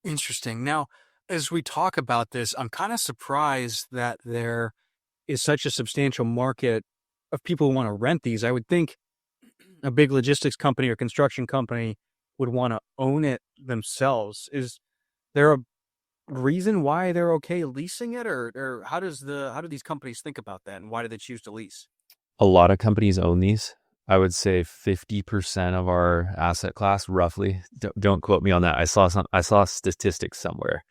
Interesting. Now, as we talk about this, I'm kind of surprised that there is such a substantial market of people who want to rent these. I would think a big logistics company or construction company would want to own it themselves. Is there a reason why they're okay leasing it, or how do these companies think about that, and why do they choose to lease? A lot of companies own these. I would say 50% of our asset class, roughly. Don't quote me on that. I saw statistics somewhere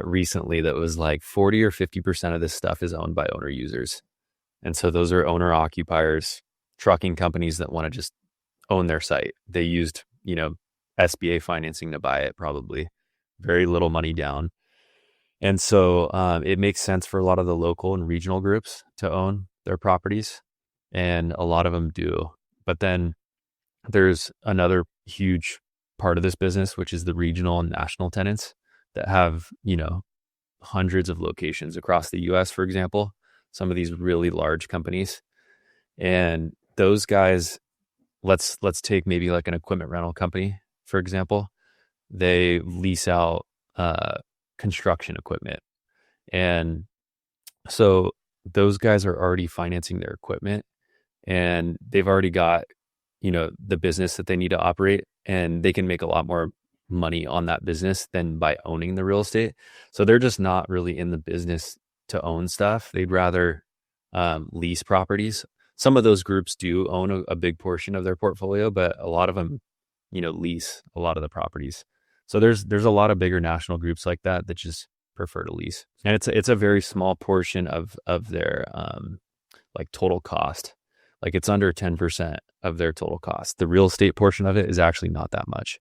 recently that was like 40 or 50% of this stuff is owned by owner users. And so those are owner occupiers, trucking companies that want to just own their site. They used, SBA financing to buy it, probably very little money down. And so it makes sense for a lot of the local and regional groups to own their properties. And a lot of them do. But then there's another huge part of this business, which is the regional and national tenants that have, hundreds of locations across the US, for example, some of these really large companies. And those guys, let's take maybe like an equipment rental company, for example. They lease out construction equipment. And so those guys are already financing their equipment and they've already got, the business that they need to operate, and they can make a lot more money on that business than by owning the real estate. So they're just not really in the business to own stuff. They'd rather lease properties. Some of those groups do own a big portion of their portfolio, but a lot of them, lease a lot of the properties. So there's a lot of bigger national groups like that just prefer to lease, and it's a very small portion of their like total cost. Like it's under 10% of their total cost. The real estate portion of it is actually not that much.